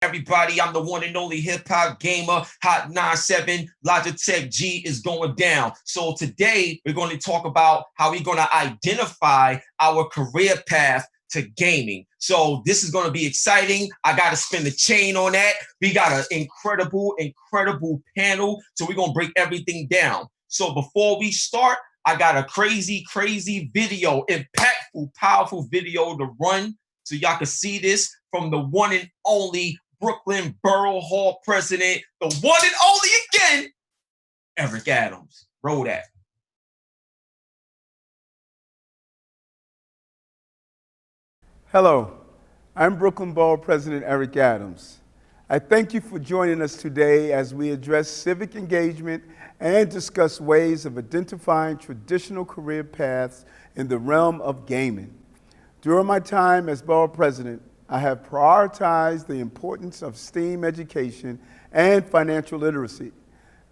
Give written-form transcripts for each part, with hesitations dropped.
everybody? I'm the one and only hip hop gamer, Hot 97. Logitech G is going down. So today we're going to talk about how we're going to identify our career path to gaming. So this is going to be exciting. I got to spin the chain on that. We got an incredible panel. So we're going to break everything down. So before we start, I got a crazy video, impactful, powerful video to run so y'all can see this from the one and only Brooklyn Borough President, the one and only again, Eric Adams. Roll that. Hello, I'm Brooklyn Borough President Eric Adams. I thank you for joining us today as we address civic engagement and discuss ways of identifying traditional career paths in the realm of gaming. During my time as Borough President, I have prioritized the importance of STEAM education and financial literacy.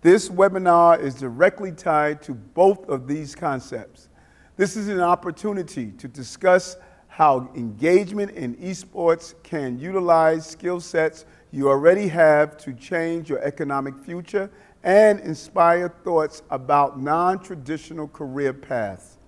This webinar is directly tied to both of these concepts. This is an opportunity to discuss how engagement in esports can utilize skill sets you already have to change your economic future and inspire thoughts about non-traditional career paths.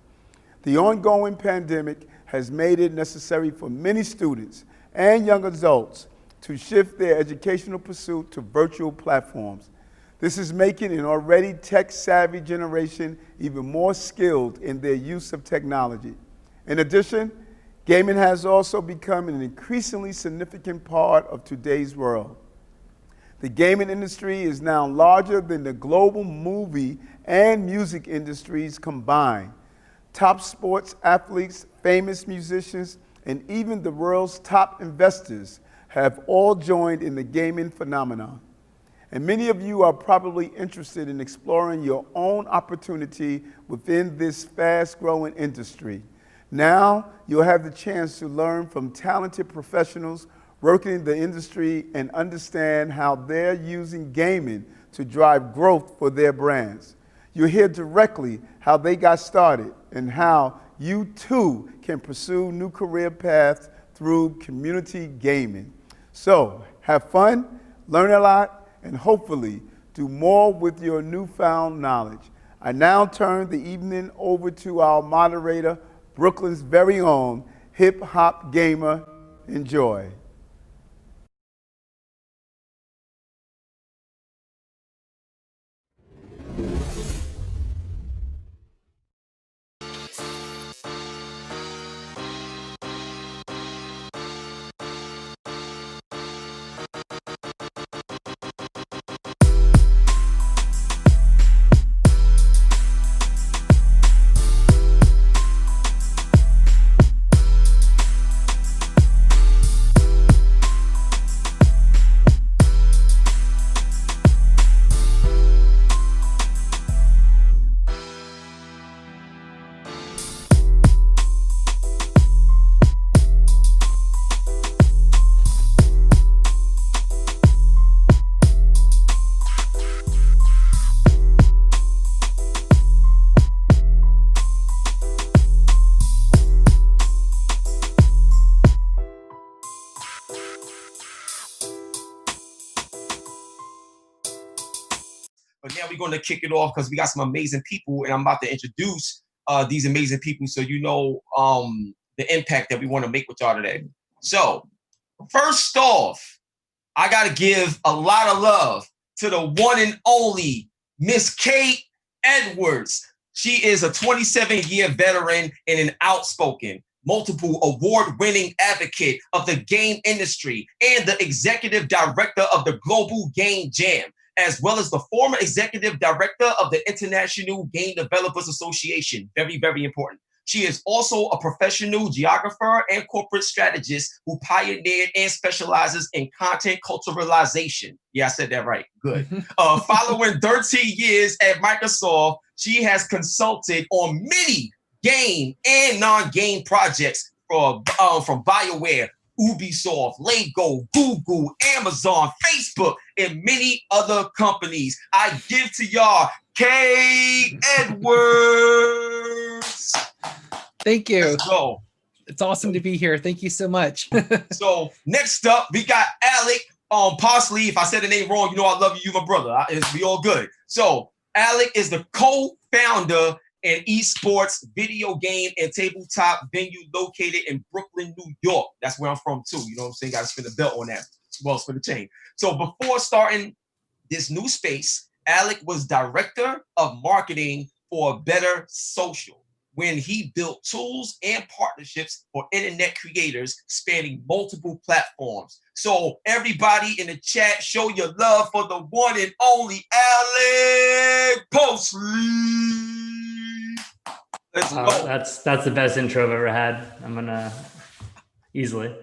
The ongoing pandemic has made it necessary for many students and young adults to shift their educational pursuit to virtual platforms. This is making an already tech-savvy generation even more skilled in their use of technology. In addition, gaming has also become an increasingly significant part of today's world. The gaming industry is now larger than the global movie and music industries combined. Top sports athletes, famous musicians, and even the world's top investors have all joined in the gaming phenomenon. And many of you are probably interested in exploring your own opportunity within this fast-growing industry. Now, you'll have the chance to learn from talented professionals working in the industry and understand how they're using gaming to drive growth for their brands. You'll hear directly how they got started and how you too can pursue new career paths through community gaming. So, have fun, learn a lot, and hopefully do more with your newfound knowledge. I now turn the evening over to our moderator, Brooklyn's very own hip-hop gamer. Enjoy. But now we're going to kick it off because we got some amazing people, and I'm about to introduce these amazing people so you know the impact that we want to make with y'all today. So, first off, I got to give a lot of love to the one and only Miss Kate Edwards. She is a 27-year veteran and an outspoken, multiple award-winning advocate of the game industry and the executive director of the Global Game Jam, as well as the former executive director of the International Game Developers Association. Very, very important. She is also a professional geographer and corporate strategist who pioneered and specializes in content culturalization. Yeah, I said that right. Good. Following 13 years at Microsoft, she has consulted on many game and non-game projects from BioWare, Ubisoft, Lego, Google, Amazon, Facebook, and many other companies. I give to y'all Kay Edwards. Thank you. Let's go. It's awesome to be here. Thank you so much. So next up, we got Eleague. Possibly, if I said the name wrong, you know I love you. You my brother. It's be all good. So Eleague is the co-founder and esports video game and tabletop venue located in Brooklyn, New York. That's where I'm from too. You know what I'm saying? Got to spin the belt on that. Well, spin the chain. So before starting this new space, Eleague was director of marketing for Better Social, when he built tools and partnerships for internet creators spanning multiple platforms. So everybody in the chat, show your love for the one and only Eleague Postleaf. Let's go. That's the best intro I've ever had. I'm gonna easily.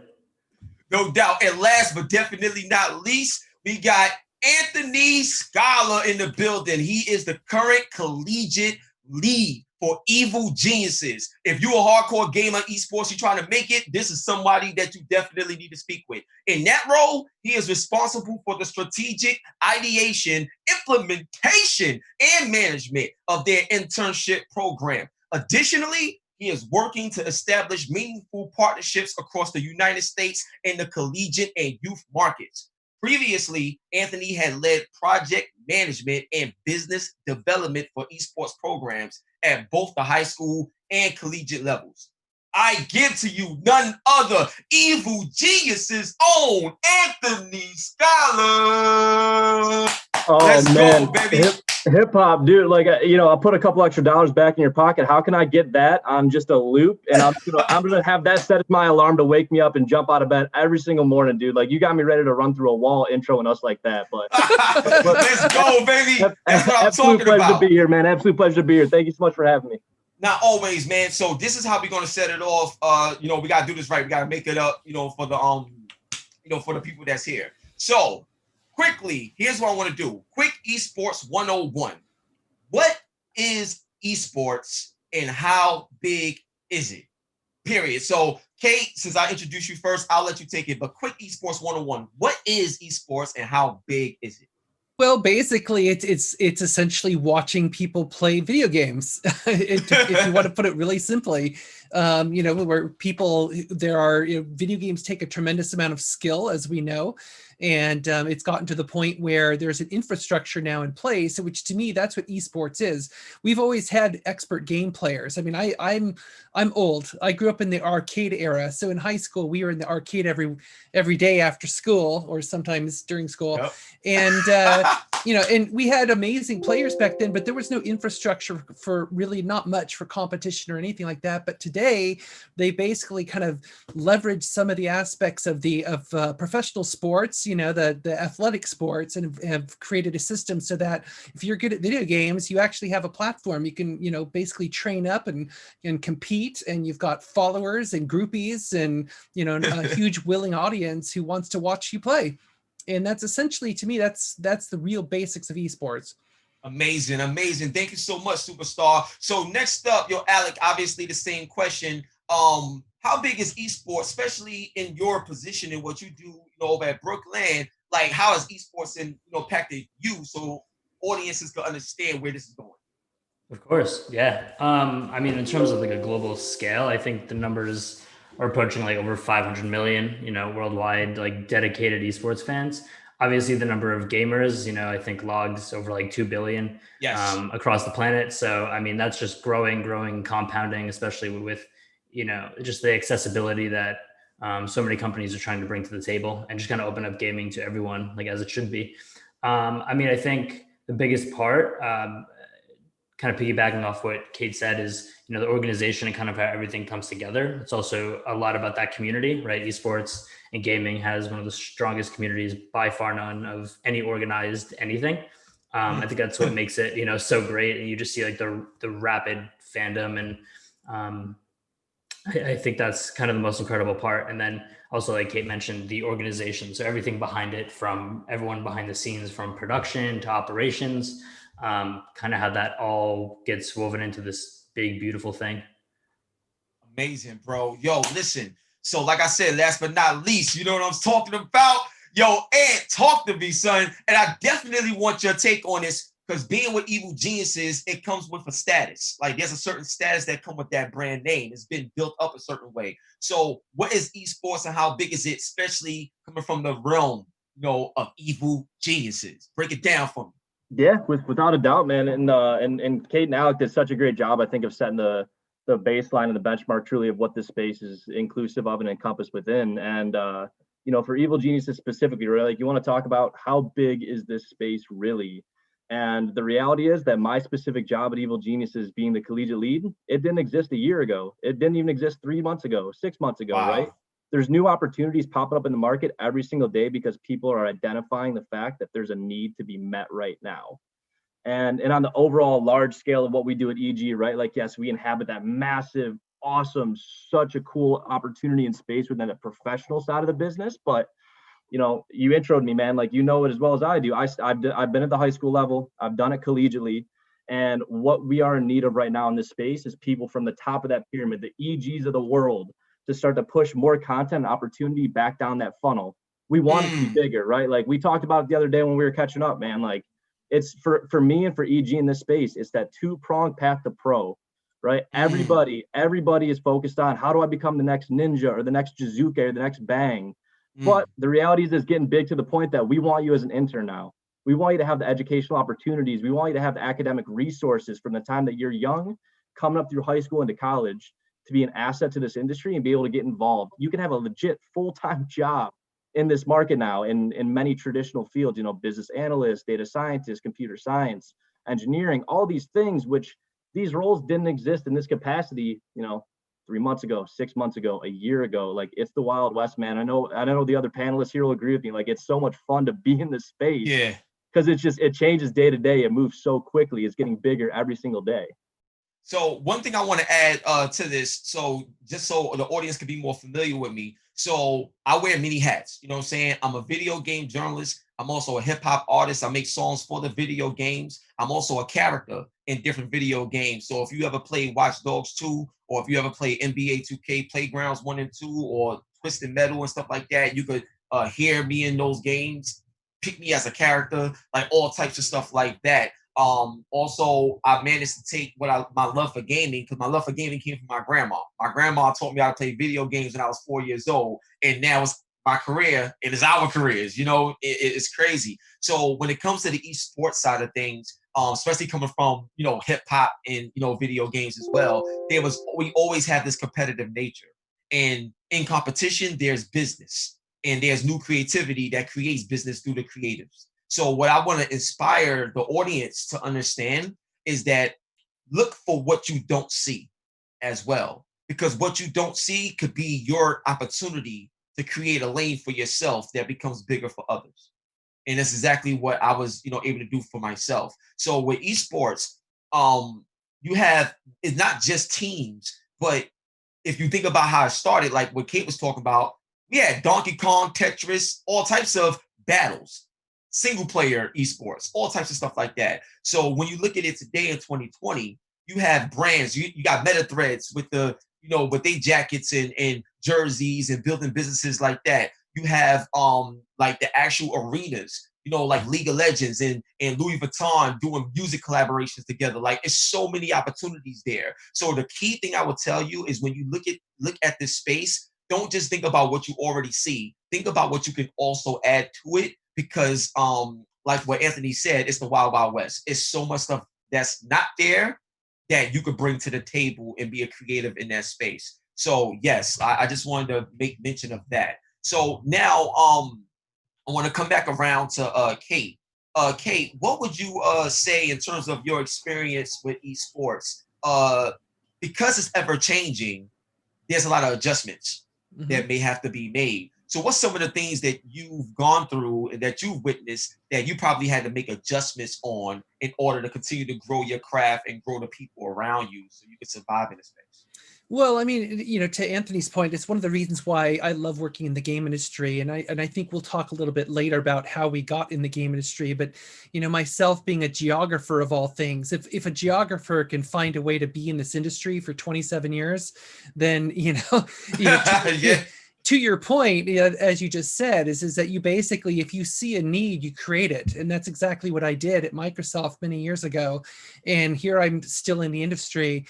No doubt. And last but definitely not least, we got Anthony Scholar in the building. He is the current collegiate lead for Evil Geniuses. If you're a hardcore gamer, esports, you're trying to make it, this is somebody that you definitely need to speak with. In that role, he is responsible for the strategic ideation, implementation, and management of their internship program. Additionally, he is working to establish meaningful partnerships across the United States in the collegiate and youth markets. Previously, Anthony had led project management and business development for esports programs at both the high school and collegiate levels. I give to you none other Evil Geniuses' own Anthony Scholar. Oh, let's man. go, baby. Hip hop, dude. Like, I put a couple extra dollars back in your pocket. How can I get that on just a loop? And I'm gonna have that set as my alarm to wake me up and jump out of bed every single morning, dude. Like, you got me ready to run through a wall introing us like that. But let's go, baby. That's what I'm talking pleasure about. to be here, man. Absolute pleasure to be here. Thank you so much for having me. Not always, man. So this is how we're gonna set it off. We gotta do this right. We gotta make it up, for the for the people that's here. So quickly, here's what I want to do. Quick esports 101. What is esports and how big is it? Period. So Kate, since I introduced you first, I'll let you take it. But quick esports 101. What is esports and how big is it? Well, basically, it's essentially watching people play video games. If you want to put it really simply, where people video games take a tremendous amount of skill, as we know, and it's gotten to the point where there's an infrastructure now in place, which to me, that's what esports is. We've always had expert game players. I mean, I'm old. I grew up in the arcade era, so in high school we were in the arcade every day after school, or sometimes during school. Yep. And and we had amazing players back then, but there was no infrastructure for really not much for competition or anything like that. But today, they basically kind of leverage some of the aspects of professional sports, the athletic sports, and have created a system so that if you're good at video games, you actually have a platform. You can, basically train up and compete, and you've got followers and groupies and, a huge willing audience who wants to watch you play. And that's essentially, to me, that's the real basics of esports. Amazing. Thank you so much, superstar. So next up, Eleague, obviously the same question. How big is esports, especially in your position and what you do, over at Brooklyn? Like, how has esports impacted you so audiences can understand where this is going? Of course, yeah. I mean, in terms of like a global scale, I think the numbers are approaching like over 500 million, worldwide, like dedicated esports fans. Obviously, the number of gamers, I think logs over like 2 billion across the planet. So, I mean, that's just growing, compounding, especially with, just the accessibility that so many companies are trying to bring to the table and just kind of open up gaming to everyone, like as it should be. I mean, I think the biggest part, kind of piggybacking off what Kate said, is, the organization and kind of how everything comes together. It's also a lot about that community, right? Esports and gaming has one of the strongest communities by far none of any organized anything. I think that's what makes it, so great. And you just see like the rapid fandom. And I think that's kind of the most incredible part. And then also, like Kate mentioned, the organization. So everything behind it, from everyone behind the scenes, from production to operations, kind of how that all gets woven into this big, beautiful thing. Amazing, bro. Yo, listen. So like I said, last but not least, you know what I'm talking about? Yo, Ant, talk to me, son. And I definitely want your take on this, because being with Evil Geniuses, it comes with a status. Like, there's a certain status that come with that brand name. It's been built up a certain way. So what is esports and how big is it, especially coming from the realm, of evil geniuses? Break it down for me. Yeah, without a doubt, man. And Kate and Alec did such a great job, I think, of setting the baseline and the benchmark truly of what this space is inclusive of and encompassed within. And for evil geniuses specifically, right? Like, you want to talk about how big is this space really? And the reality is that my specific job at Evil Geniuses, being the collegiate lead, it didn't exist a year ago. It didn't even exist 3 months ago, 6 months ago, Wow. right? There's new opportunities popping up in the market every single day because people are identifying the fact that there's a need to be met right now. And on the overall large scale of what we do at EG, right? Like, yes, we inhabit that massive, awesome, such a cool opportunity and space within the professional side of the business. But you introed me, man. Like, it as well as I do. I've been at the high school level. I've done it collegiately. And what we are in need of right now in this space is people from the top of that pyramid, the EGs of the world, to start to push more content and opportunity back down that funnel. We want it to be bigger, right? Like, we talked about it the other day when we were catching up, man. Like, it's for me and for EG in this space, it's that 2-pronged path to pro, right? Everybody is focused on, how do I become the next Ninja or the next Jizuke or the next Bang? But the reality is, it's getting big to the point that we want you as an intern now. We want you to have the educational opportunities. We want you to have the academic resources from the time that you're young, coming up through high school into college, to be an asset to this industry and be able to get involved. You can have a legit full-time job in this market now in many traditional fields, business analyst, data scientist, computer science, engineering, all these things, which these roles didn't exist in this capacity, 3 months ago, 6 months ago, a year ago. Like, it's the Wild West, man. I know the other panelists here will agree with me. Like, it's so much fun to be in this space. Yeah. Because it changes day to day. It moves so quickly. It's getting bigger every single day. So one thing I want to add to this, so just so the audience can be more familiar with me. So I wear many hats, you know what I'm saying? I'm a video game journalist. I'm also a hip hop artist. I make songs for the video games. I'm also a character in different video games. So if you ever play Watch Dogs 2, or if you ever play NBA 2K Playgrounds 1 and 2, or Twisted Metal and stuff like that, you could hear me in those games, pick me as a character, like all types of stuff like that. Also, I managed to take my love for gaming, because my love for gaming came from my grandma. My grandma taught me how to play video games when I was 4 years old, and now it's my career. It is our careers. It's crazy. So when it comes to the esports side of things, especially coming from hip hop and video games as well, we always have this competitive nature, and in competition there's business, and there's new creativity that creates business through the creatives. So what I want to inspire the audience to understand is that look for what you don't see as well, because what you don't see could be your opportunity to create a lane for yourself that becomes bigger for others. And that's exactly what I was, able to do for myself. So with esports, it's not just teams, but if you think about how it started, like what Kate was talking about, we had Donkey Kong, Tetris, all types of battles. Single player esports, all types of stuff like that. So when you look at it today in 2020, you have brands, you got Meta Threads with with their jackets and jerseys and building businesses like that. You have like the actual arenas, like League of Legends and Louis Vuitton doing music collaborations together. Like, it's so many opportunities there. So the key thing I would tell you is, when you look at this space, don't just think about what you already see. Think about what you can also add to it, because like what Anthony said, it's the Wild Wild West. It's so much stuff that's not there that you could bring to the table and be a creative in that space. So yes, I just wanted to make mention of that. So now I want to come back around to Kate. Kate, what would you say in terms of your experience with esports? Because it's ever changing, there's a lot of adjustments that may have to be made. So what's some of the things that you've gone through and that you've witnessed that you probably had to make adjustments on in order to continue to grow your craft and grow the people around you so you can survive in the space? Well, I mean, to Anthony's point, it's one of the reasons why I love working in the game industry. And I think we'll talk a little bit later about how we got in the game industry. But, myself being a geographer of all things, if a geographer can find a way to be in this industry for 27 years, then, Yeah. To your point, as you just said, is that you basically, if you see a need, you create it. And that's exactly what I did at Microsoft many years ago. And here I'm still in the industry.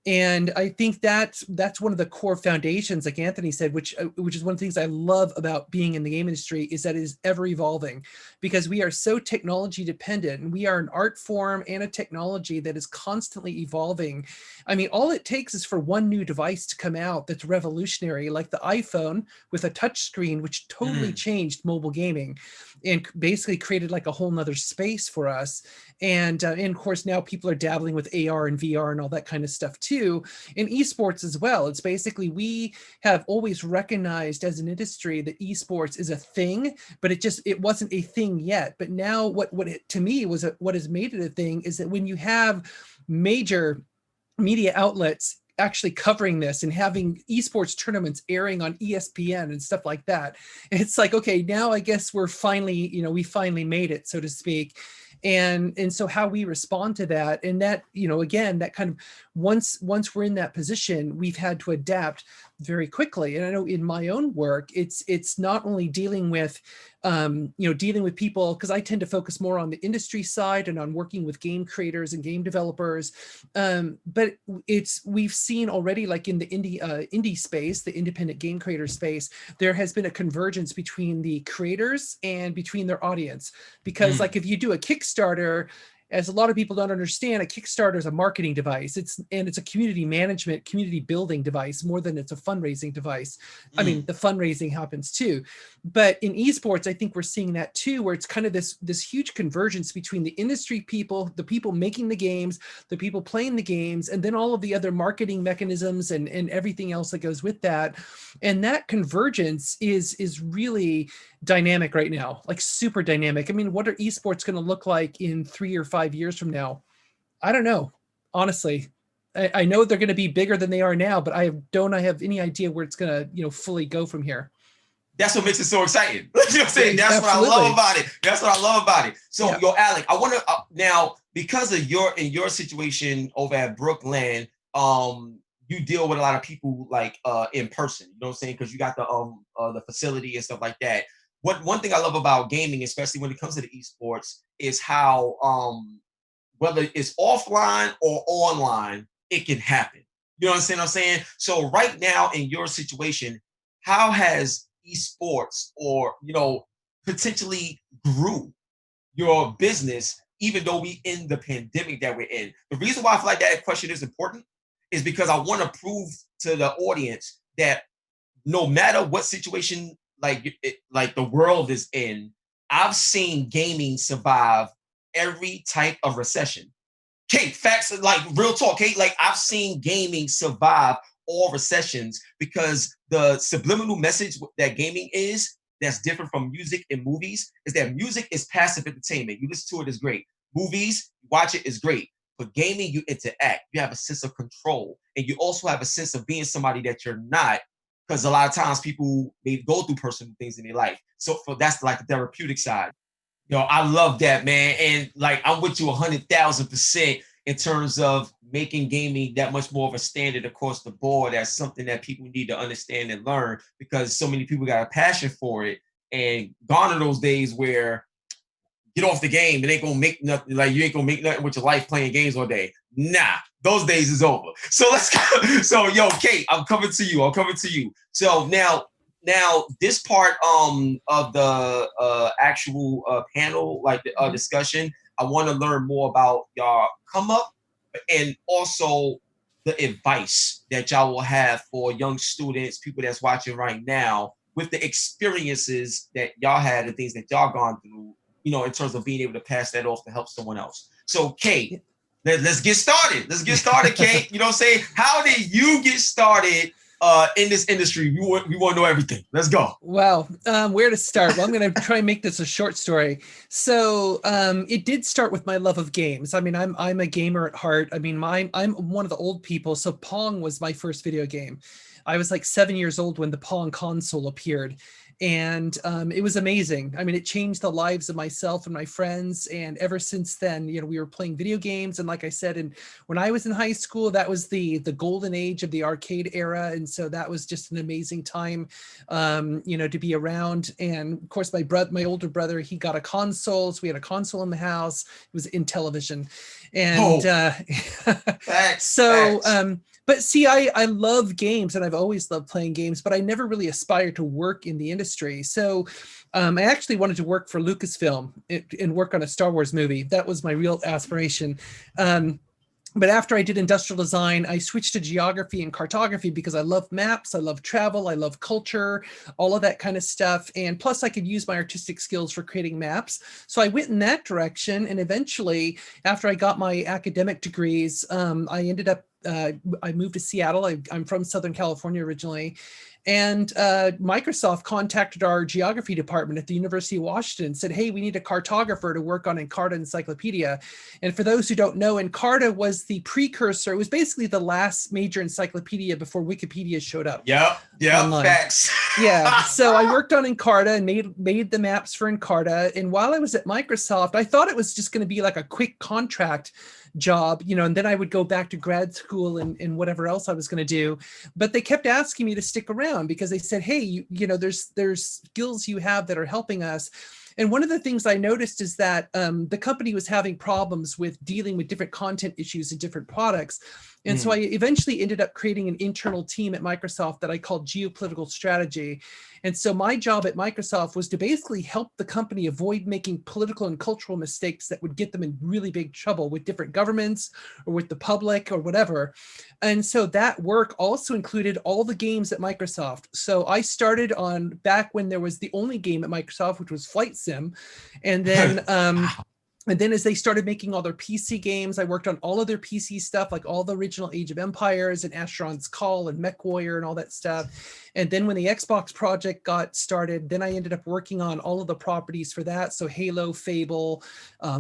And I think that's one of the core foundations, like Anthony said, which is one of the things I love about being in the game industry, is that it is ever evolving, because we are so technology dependent, and we are an art form and a technology that is constantly evolving. I mean, all it takes is for one new device to come out that's revolutionary, like the iPhone with a touch screen, which totally changed mobile gaming and basically created like a whole nother space for us. And of course, now people are dabbling with AR and VR and all that kind of stuff too, in esports as well. It's basically, we have always recognized as an industry that esports is a thing, but it wasn't a thing yet. But now to me what has made it a thing is that when you have major media outlets actually covering this and having esports tournaments airing on ESPN and stuff like that, it's like, okay, now I guess we finally made it, so to speak. And so how we respond to that, and that, again, that kind of, once we're in that position, we've had to adapt very quickly. And I know in my own work, it's not only dealing with people, because I tend to focus more on the industry side and on working with game creators and game developers. But we've seen already, like in the indie space, the independent game creator space, there has been a convergence between the creators and between their audience. Because like if you do a Kickstarter, as a lot of people don't understand, a Kickstarter is a marketing device. It's a community management, community building device more than it's a fundraising device. I mean, the fundraising happens too, but in esports, I think we're seeing that too, where it's kind of this huge convergence between the industry people, the people making the games, the people playing the games, and then all of the other marketing mechanisms and everything else that goes with that. And that convergence is really dynamic right now, like super dynamic. I mean, what are esports going to look like in 3 or 5 years from now? I don't know, honestly. I know they're going to be bigger than they are now, but I have any idea where it's going to fully go from here. That's what makes it so exciting. You know what I'm saying? That's Absolutely. what I love about it. That's what I love about it. So, Yeah. Eleague, I want to now, because of your situation over at Brooklyn, you deal with a lot of people like in person. You know what I'm saying? Because you got the facility and stuff like that. One thing I love about gaming, especially when it comes to the esports, is how whether it's offline or online, it can happen. You understand what I'm saying? So right now in your situation, how has esports or potentially grew your business, even though we in the pandemic that we're in? The reason why I feel like that question is important is because I want to prove to the audience that no matter what situation like the world is in, I've seen gaming survive every type of recession. Kate, facts, like real talk, Kate, like I've seen gaming survive all recessions because the subliminal message that gaming is that's different from music and movies is that music is passive entertainment. You listen to it, is great. Movies, watch it, is great. But gaming, you interact. You have a sense of control. And you also have a sense of being somebody that you're not, because a lot of times people, they go through personal things in their life. So that's like the therapeutic side. I love that, man. And like, I'm with you 100,000% in terms of making gaming that much more of a standard across the board. That's something that people need to understand and learn, because so many people got a passion for it. And gone are those days where get off the game, it ain't gonna make nothing, like you ain't gonna make nothing with your life playing games all day. Nah, those days is over. So let's go. So Kate, I'm coming to you. So now this part of the actual panel, like the discussion, I want to learn more about y'all come up and also the advice that y'all will have for young students, people that's watching right now, with the experiences that y'all had and things that y'all gone through, in terms of being able to pass that off to help someone else. So Kate, let's get started. Kate. You know what I'm saying? How did you get started in this industry? We want to know everything. Let's go. Wow. Where to start? Well, I'm going to try and make this a short story. So it did start with my love of games. I mean, I'm a gamer at heart. I mean, I'm one of the old people. So Pong was my first video game. I was like 7 years old when the Pong console appeared. And it was amazing. I mean, it changed the lives of myself and my friends. And ever since then, we were playing video games. And like I said, and when I was in high school, that was the golden age of the arcade era. And so that was just an amazing time, to be around. And of course, my older brother, he got a console. So we had a console in the house. It was in television. And But see, I love games and I've always loved playing games, but I never really aspired to work in the industry. So I actually wanted to work for Lucasfilm and work on a Star Wars movie. That was my real aspiration. But after I did industrial design, I switched to geography and cartography because I love maps, I love travel, I love culture, all of that kind of stuff. And plus I could use my artistic skills for creating maps. So I went in that direction. And eventually, after I got my academic degrees, I ended up, I moved to Seattle. I'm from Southern California originally. And Microsoft contacted our geography department at the University of Washington and said, hey, we need a cartographer to work on Encarta Encyclopedia. And for those who don't know, Encarta was the precursor. It was basically the last major encyclopedia before Wikipedia showed up. Yeah, facts. Yeah, so I worked on Encarta and made the maps for Encarta. And while I was at Microsoft, I thought it was just going to be like a quick contract job, and then I would go back to grad school and whatever else I was going to do. But they kept asking me to stick around because they said, hey, there's skills you have that are helping us. And one of the things I noticed is that the company was having problems with dealing with different content issues in different products. And so I eventually ended up creating an internal team at Microsoft that I called geopolitical strategy. And so my job at Microsoft was to basically help the company avoid making political and cultural mistakes that would get them in really big trouble with different governments or with the public or whatever. And so that work also included all the games at Microsoft. So I started on back when there was the only game at Microsoft, which was Flight Sim. And then and then as they started making all their PC games, I worked on all of their PC stuff, like all the original Age of Empires and Asheron's Call and MechWarrior and all that stuff. And then when the Xbox project got started, then I ended up working on all of the properties for that. So Halo, Fable,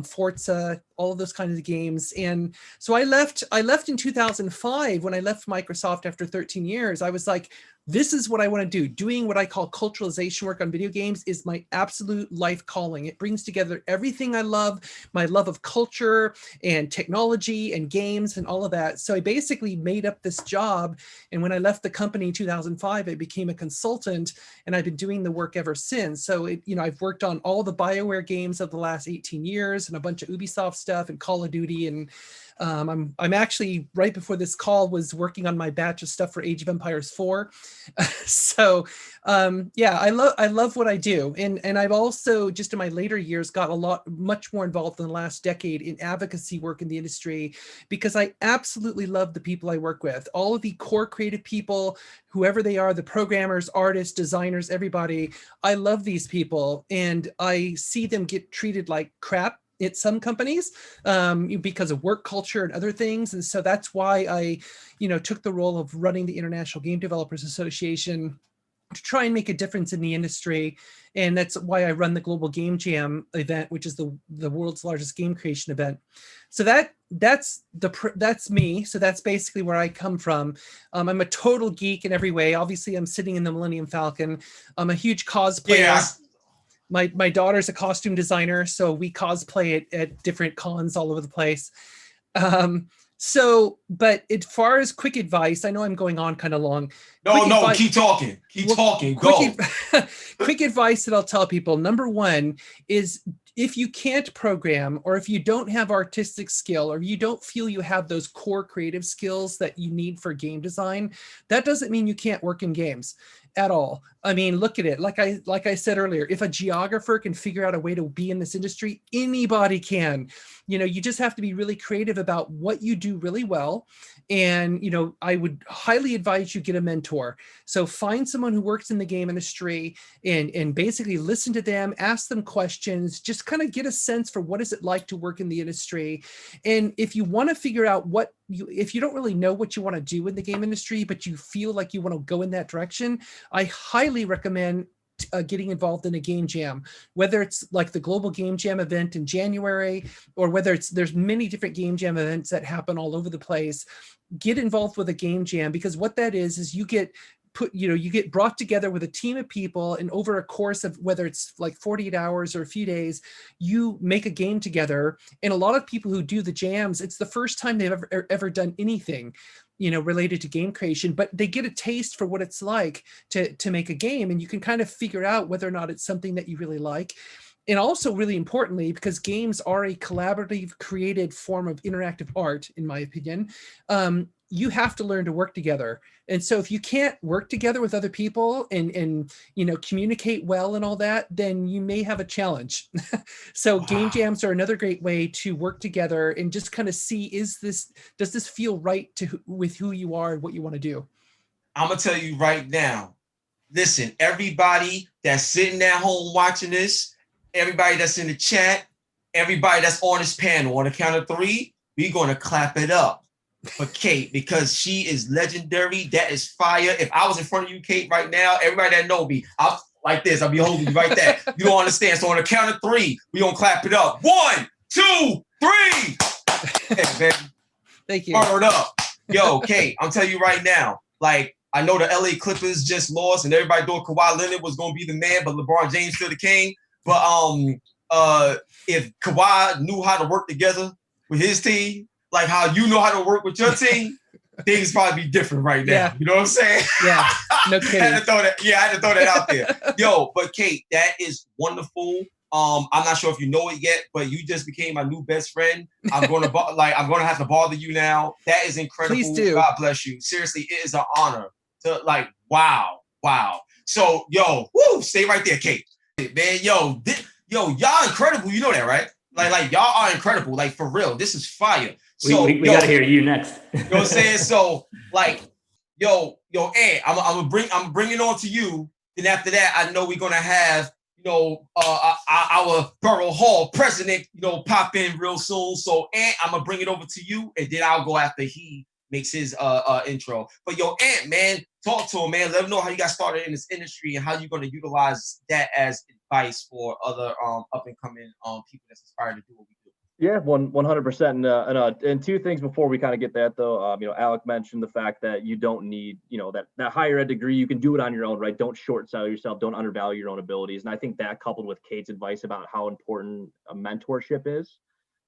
Forza, all of those kinds of games. And so I left in 2005. When I left Microsoft after 13 years, I was like, this is what I want to do. Doing what I call culturalization work on video games is my absolute life calling. It brings together everything I love, my love of culture and technology and games and all of that. So I basically made up this job. And when I left the company in 2005, I became a consultant and I've been doing the work ever since. So I've worked on all the BioWare games of the last 18 years and a bunch of Ubisoft stuff and Call of Duty. And I'm actually, right before this call, was working on my batch of stuff for Age of Empires 4. So yeah, I love what I do. And I've also, just in my later years, got much more involved in the last decade in advocacy work in the industry, because I absolutely love the people I work with. All of the core creative people, whoever they are, the programmers, artists, designers, everybody, I love these people. And I see them get treated like crap at some companies because of work culture and other things. And so that's why I, took the role of running the International Game Developers Association to try and make a difference in the industry. And that's why I run the Global Game Jam event, which is the world's largest game creation event. So that's me. So that's basically where I come from. I'm a total geek in every way. Obviously, I'm sitting in the Millennium Falcon. I'm a huge cosplayer. Yeah. My daughter's a costume designer, so we cosplay at different cons all over the place. But as far as quick advice, I know I'm going on kind of long. Keep talking. Keep talking. Go. Quick advice that I'll tell people. Number one is, if you can't program, or if you don't have artistic skill, or you don't feel you have those core creative skills that you need for game design, that doesn't mean you can't work in games at all. I mean, look at it. Like I said earlier, if a geographer can figure out a way to be in this industry, anybody can. You just have to be really creative about what you do really well. And, I would highly advise you get a mentor. So find someone who works in the game industry and basically listen to them, ask them questions, just kind of get a sense for what is it like to work in the industry. And if you want to figure out if you don't really know what you want to do in the game industry, but you feel like you want to go in that direction, I highly recommend getting involved in a game jam, whether it's like the Global Game Jam event in January, or whether there's many different game jam events that happen all over the place. Get involved with a game jam, because what that is you get brought together with a team of people, and over a course of, whether it's like 48 hours or a few days, you make a game together. And a lot of people who do the jams, it's the first time they've ever done anything related to game creation, but they get a taste for what it's like to make a game, and you can kind of figure out whether or not it's something that you really like. And also, really importantly, because games are a collaborative, created form of interactive art, in my opinion, you have to learn to work together. And so if you can't work together with other people and communicate well and all that, then you may have a challenge. So game jams are another great way to work together and just kind of see, does this feel right with who you are and what you want to do? I'm gonna tell you right now. Listen, everybody that's sitting at home watching this, everybody that's in the chat, everybody that's on this panel, on the count of 3, we're gonna clap it up for Kate because she is legendary. That is fire. If I was in front of you, Kate, right now, everybody that know me, I'll like this. I'll be holding you right there. You don't understand. So on the count of 3, we gonna clap it up. 1, 2, 3. Yeah, baby. Thank you. Word up. Yo, Kate, I'm telling you right now, like, I know the LA Clippers just lost and everybody thought Kawhi Leonard was going to be the man, but LeBron James still the king. But if Kawhi knew how to work together with his team, like how you know how to work with your team, things probably be different right now. Yeah. You know what I'm saying? Yeah, no kidding. I had to throw that out there. Yo, but Kate, that is wonderful. I'm not sure if you know it yet, but you just became my new best friend. I'm gonna have to bother you now. That is incredible. Please do. God bless you. Seriously, it is an honor to wow. So yo, stay right there, Kate. Man, yo, y'all incredible. You know that, right? Like y'all are incredible. Like for real, this is fire. So we gotta hear you next. You know what I'm saying? So like, yo, Ant, I'm gonna bring it on to you. Then after that, I know we're gonna have our Borough Hall president, pop in real soon. So Ant, I'm gonna bring it over to you, and then I'll go after he makes his intro. But yo, Ant, man, talk to him, man. Let him know how you got started in this industry and how you're gonna utilize that as advice for other up and coming people that's inspired to do what we do. Yeah, 100%. And 2 things before we kind of get that though. Alec mentioned the fact that you don't need, that higher ed degree. You can do it on your own, right? Don't short sell yourself. Don't undervalue your own abilities. And I think that coupled with Kate's advice about how important a mentorship is,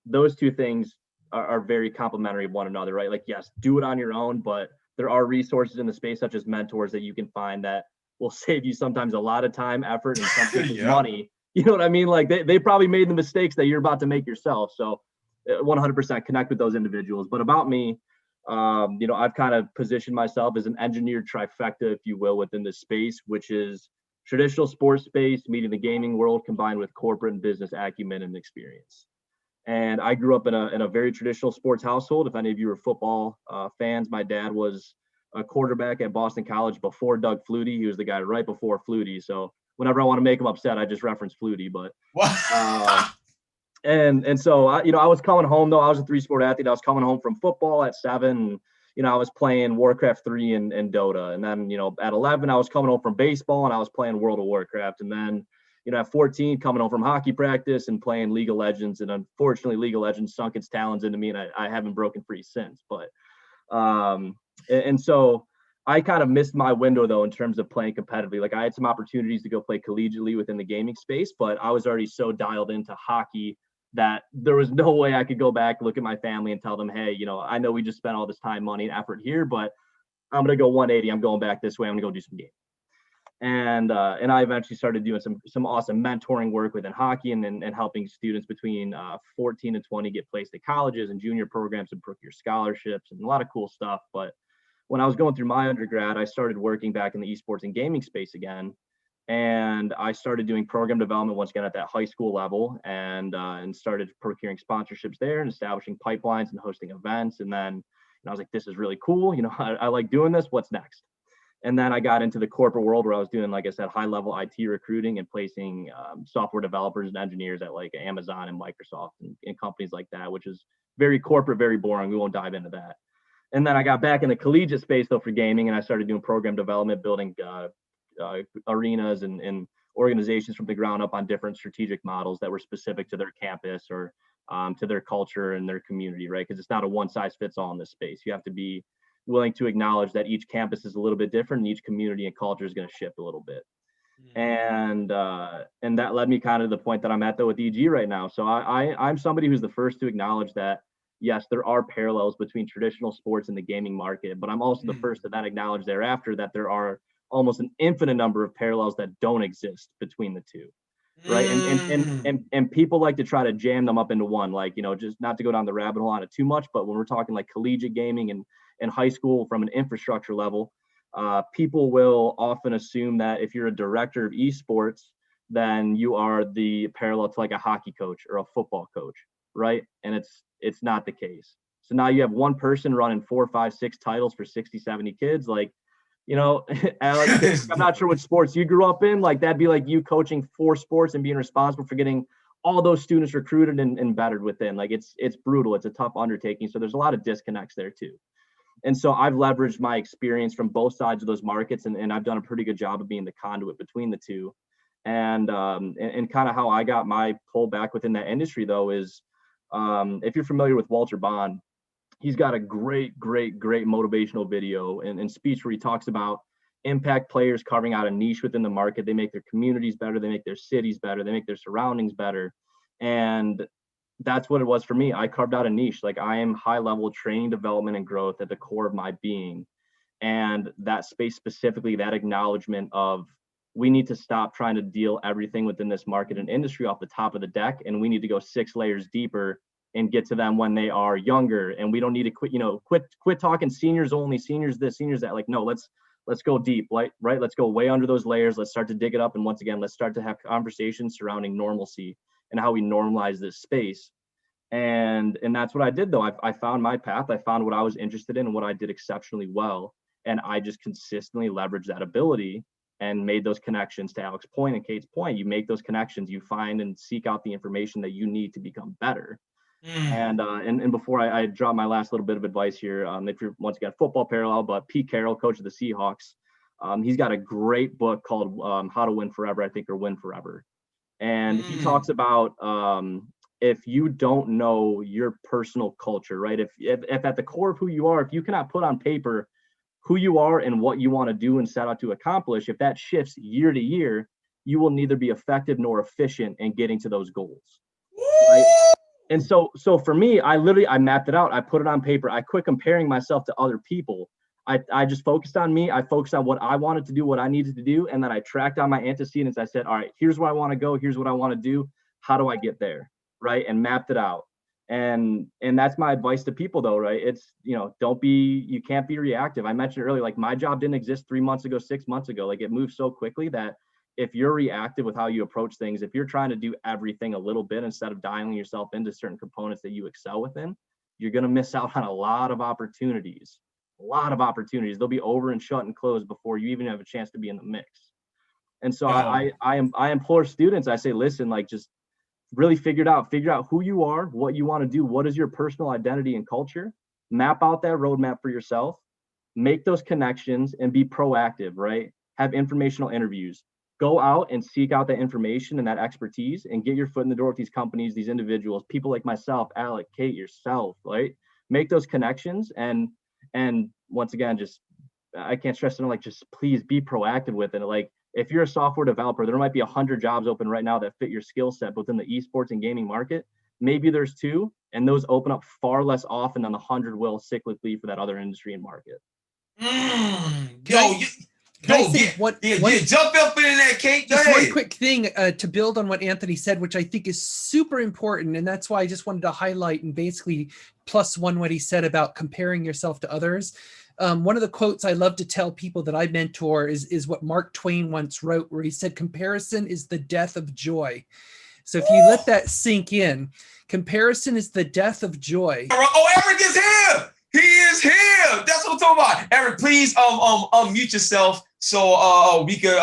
those 2 things are very complementary of one another, right? Like, yes, do it on your own, but there are resources in the space such as mentors that you can find that will save you sometimes a lot of time, effort, and some cases money. You know what I mean? Like they probably made the mistakes that you're about to make yourself. So 100% connect with those individuals. But about me, I've kind of positioned myself as an engineered trifecta, if you will, within this space, which is traditional sports space, meeting the gaming world combined with corporate and business acumen and experience. And I grew up in a very traditional sports household. If any of you are football fans, my dad was a quarterback at Boston College before Doug Flutie. He was the guy right before Flutie. So whenever I want to make him upset, I just reference Flutie. But and so I was coming home though. I was a 3-sport athlete. I was coming home from football at 7. I was playing Warcraft 3 and Dota. And then at 11, I was coming home from baseball and I was playing World of Warcraft. And then at 14, coming home from hockey practice and playing League of Legends. And unfortunately, League of Legends sunk its talons into me, and I haven't broken free since. But and so I kind of missed my window though in terms of playing competitively. Like I had some opportunities to go play collegiately within the gaming space, but I was already so dialed into hockey that there was no way I could go back, look at my family and tell them, hey, I know we just spent all this time, money, and effort here, but I'm going to go 180. I'm going back this way. I'm going to go do some gaming. And I eventually started doing some awesome mentoring work within hockey and helping students between 14 and 20 get placed at colleges and junior programs and procure scholarships and a lot of cool stuff. But when I was going through my undergrad, I started working back in the esports and gaming space again. And I started doing program development once again at that high school level and started procuring sponsorships there and establishing pipelines and hosting events. And then I was like, this is really cool. I like doing this. What's next? And then I got into the corporate world where I was doing, like I said, high level IT recruiting and placing software developers and engineers at like Amazon and Microsoft and companies like that, which is very corporate, very boring. We won't dive into that. And then I got back in the collegiate space though for gaming, and I started doing program development, building arenas and organizations from the ground up on different strategic models that were specific to their campus or to their culture and their community, right? Because it's not a one size fits all in this space. You have to be willing to acknowledge that each campus is a little bit different and each community and culture is going to shift a little bit. And that led me kind of to the point that I'm at though with EG right now. So I'm somebody who's the first to acknowledge that, yes, there are parallels between traditional sports and the gaming market, but I'm also the first to then acknowledge thereafter that there are almost an infinite number of parallels that don't exist between the two. Right. And people like to try to jam them up into one, like, just not to go down the rabbit hole on it too much, but when we're talking like collegiate gaming in high school from an infrastructure level. People will often assume that if you're a director of esports, then you are the parallel to like a hockey coach or a football coach, right? And it's not the case. So now you have one person running 4, 5, 6 titles for 60, 70 kids. Like, you know, Alex, I'm not sure what sports you grew up in. Like, that'd be like you coaching 4 sports and being responsible for getting all those students recruited and bettered within. Like, it's brutal. It's a tough undertaking. So there's a lot of disconnects there too. And so I've leveraged my experience from both sides of those markets, and I've done a pretty good job of being the conduit between the two. And kind of how I got my pull back within that industry, though, is if you're familiar with Walter Bond, he's got a great motivational video and speech where he talks about impact players carving out a niche within the market. They make their communities better. They make their cities better. They make their surroundings better. And that's what it was for me. I carved out a niche. Like, I am high level training, development, and growth at the core of my being. And that space specifically, that acknowledgement of, we need to stop trying to deal everything within this market and industry off the top of the deck. And we need to go 6 layers deeper and get to them when they are younger. And we don't need to quit talking seniors only, seniors this, seniors that. Like, no, let's go deep, right? Let's go way under those layers. Let's start to dig it up. And once again, let's start to have conversations surrounding normalcy and how we normalize this space. And that's what I did, though. I found my path. I found what I was interested in and what I did exceptionally well. And I just consistently leveraged that ability and made those connections. To Alex's point and Kate's point, you make those connections, you find and seek out the information that you need to become better. And before I drop my last little bit of advice here, if you're, once again, football parallel, but Pete Carroll, coach of the Seahawks, he's got a great book called How to Win Forever, I think, or Win Forever. And he talks about if you don't know your personal culture, right? If at the core of who you are, if you cannot put on paper who you are and what you want to do and set out to accomplish, if that shifts year to year, you will neither be effective nor efficient in getting to those goals. Right? And so for me, I mapped it out. I put it on paper. I quit comparing myself to other people. I just focused on me. I focused on what I wanted to do, what I needed to do. And then I tracked down my antecedents. I said, all right, here's where I want to go. Here's what I want to do. How do I get there? Right. And mapped it out. And that's my advice to people, though, right? It's, you can't be reactive. I mentioned earlier, like, my job didn't exist 3 months ago, 6 months ago. Like, it moves so quickly that if you're reactive with how you approach things, if you're trying to do everything a little bit instead of dialing yourself into certain components that you excel within, you're going to miss out on a lot of opportunities. They'll be over and shut and closed before you even have a chance to be in the mix. And so I implore students, I say, listen, like, just really figure out who you are, what you want to do, what is your personal identity and culture, map out that roadmap for yourself, make those connections, and be proactive, right? Have informational interviews, go out and seek out that information and that expertise and get your foot in the door with these companies, these individuals, people like myself, Alec, Kate, yourself, right? Make those connections. And once again, just, I can't stress enough, like, just please be proactive with it. Like, if you're a software developer, there might be 100 jobs open right now that fit your skill set within the esports and gaming market. Maybe there's 2, and those open up far less often than the 100 will cyclically for that other industry and market. Jump up in there, Kate. Just one quick thing to build on what Anthony said, which I think is super important, and that's why I just wanted to highlight and basically plus one what he said about comparing yourself to others. One of the quotes I love to tell people that I mentor is what Mark Twain once wrote, where he said, "Comparison is the death of joy." So if you let that sink in, comparison is the death of joy. Oh, Eric is here. He is here. That's what I'm talking about. Eric, please unmute yourself so we could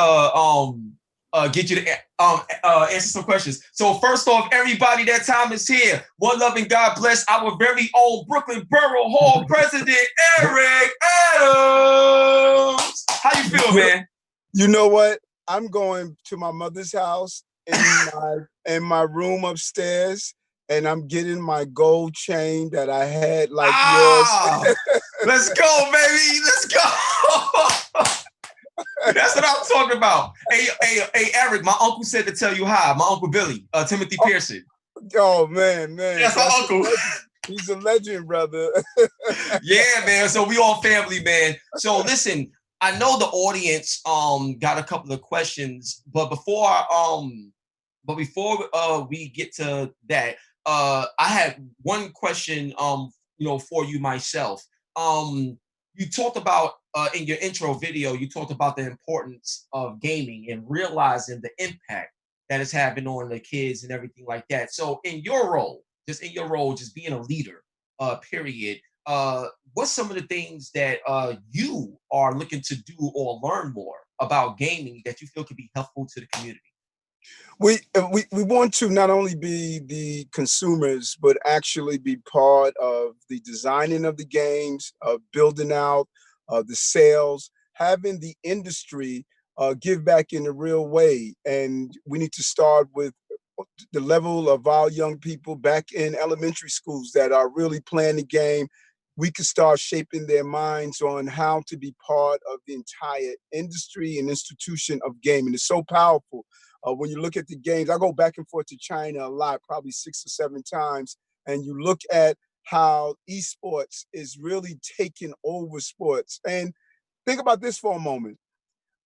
get you to answer some questions. So first off, everybody, that time is here. One love and God bless our very own Brooklyn Borough Hall President, Eric Adams. How you feel, man? You know what? I'm going to my mother's house in my room upstairs, and I'm getting my gold chain that I had like yours. Let's go, baby. Let's go. That's what I'm talking about. Hey, Eric, my uncle said to tell you hi. My Uncle Billy, Timothy Pearson. Oh, man. That's my uncle. He's a legend, brother. Yeah, man. So we all family, man. So listen, I know the audience got a couple of questions, but before we get to that, I had one question for you myself. you talked about in your intro video, you talked about the importance of gaming and realizing the impact that it's having on the kids and everything like that. So in your role, just being a leader, period, what's some of the things that you are looking to do or learn more about gaming that you feel could be helpful to the community? We want to not only be the consumers, but actually be part of the designing of the games, building out the sales, having the industry give back in a real way. And we need to start with the level of our young people back in elementary schools that are really playing the game. We could start shaping their minds on how to be part of the entire industry and institution of gaming. It's so powerful. When you look at the games, I go back and forth to China a lot, probably 6 or 7 times, and you look at how esports is really taking over sports. And think about this for a moment.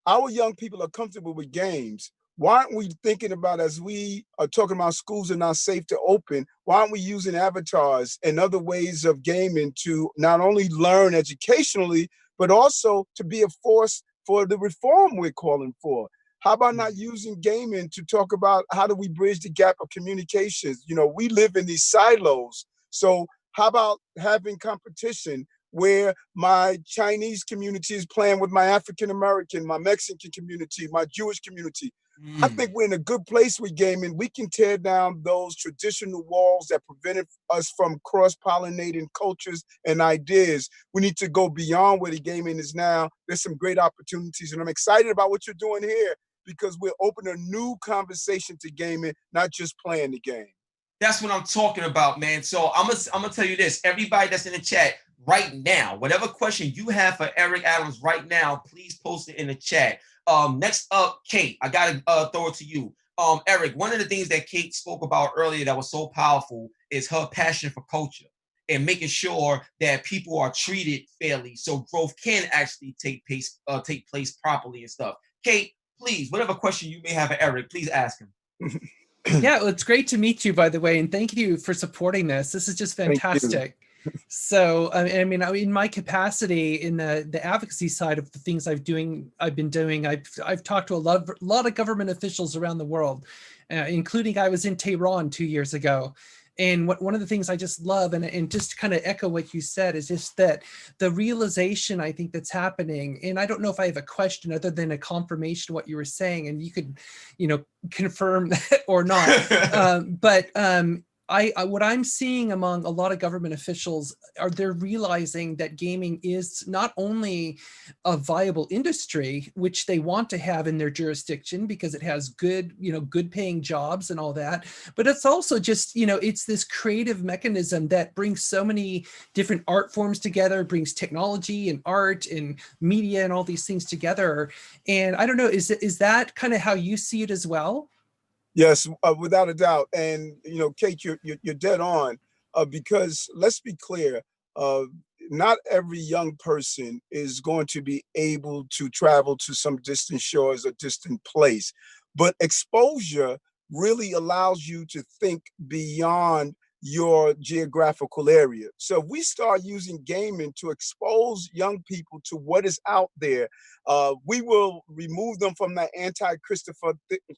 Our young people are comfortable with games. Why aren't we thinking about, as we are talking about schools are now safe to open, why aren't we using avatars and other ways of gaming to not only learn educationally, but also to be a force for the reform we're calling for? How about not using gaming to talk about how do we bridge the gap of communications? You know, we live in these silos. So how about having competition where my Chinese community is playing with my African American, my Mexican community, my Jewish community? I think we're in a good place with gaming. We can tear down those traditional walls that prevented us from cross-pollinating cultures and ideas. We need to go beyond where the gaming is now. There's some great opportunities, and I'm excited about what you're doing here because we're opening a new conversation to gaming, not just playing the game. That's what I'm talking about, man. So I'm gonna tell you this. Everybody that's in the chat right now, whatever question you have for Eric Adams right now, please post it in the chat. Next up, Kate, I gotta throw it to you. Eric, one of the things that Kate spoke about earlier that was so powerful is her passion for culture and making sure that people are treated fairly, so growth can actually take place properly and stuff. Kate, please, whatever question you may have for Eric, please ask him. Yeah, well, it's great to meet you, by the way, and thank you for supporting this. This is just fantastic. So, I mean, in my capacity in the advocacy side of the things I've been doing, I've talked to a lot of government officials around the world, including I was in Tehran 2 years ago. And one of the things I just love, and just to kind of echo what you said, is just that the realization I think that's happening, and I don't know if I have a question other than a confirmation of what you were saying, and you could, confirm that or not. But what I'm seeing among a lot of government officials are they're realizing that gaming is not only a viable industry, which they want to have in their jurisdiction because it has good paying jobs and all that, but it's also just, it's this creative mechanism that brings so many different art forms together, brings technology and art and media and all these things together. And I don't know, is that kind of how you see it as well? Yes, without a doubt. And, Kate, you're dead on because let's be clear, not every young person is going to be able to travel to some distant shores or distant place. But exposure really allows you to think beyond your geographical area. So if we start using gaming to expose young people to what is out there, we will remove them from that anti-Christopher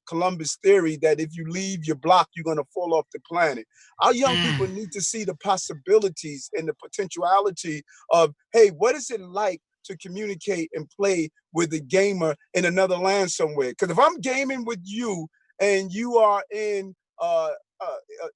Columbus theory that if you leave your block, you're going to fall off the planet. Our young people need to see the possibilities and the potentiality of, hey, what is it like to communicate and play with a gamer in another land somewhere? Because if I'm gaming with you and you are in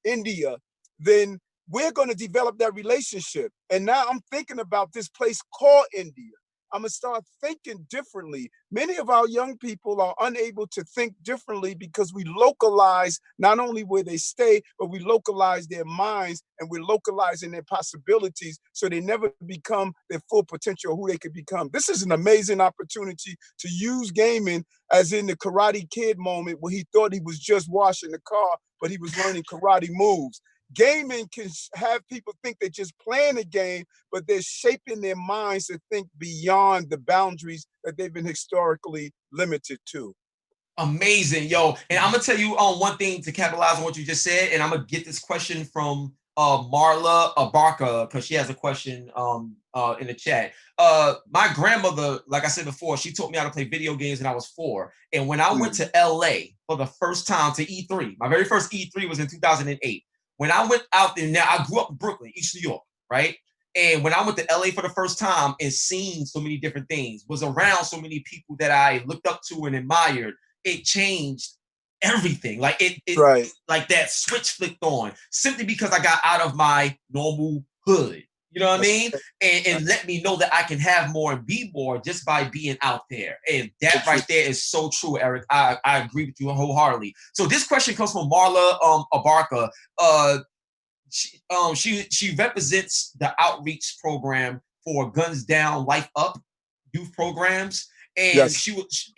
India, then we're going to develop that relationship. And now I'm thinking about this place called India. I'm going to start thinking differently. Many of our young people are unable to think differently because we localize not only where they stay, but we localize their minds and we're localizing their possibilities so they never become their full potential of who they could become. This is an amazing opportunity to use gaming as in the Karate Kid moment where he thought he was just washing the car, but he was learning karate moves. Gaming can have people think they're just playing a game, but they're shaping their minds to think beyond the boundaries that they've been historically limited to. Amazing, yo. And I'm gonna tell you one thing to capitalize on what you just said, and I'm gonna get this question from Marla Abarca, because she has a question in the chat. My grandmother, like I said before, she taught me how to play video games when I was 4. And when I went to LA for the first time to E3, my very first E3 was in 2008. When I went out there, now I grew up in Brooklyn, East New York, right? And when I went to LA for the first time and seen so many different things, was around so many people that I looked up to and admired, it changed everything. Like it like that switch flipped on simply because I got out of my normal hood. You know what I mean? And let me know that I can have more and be more just by being out there. And that right there is so true, Eric. I agree with you wholeheartedly. So this question comes from Marla Abarca. She represents the outreach program for Guns Down, Life Up youth programs, and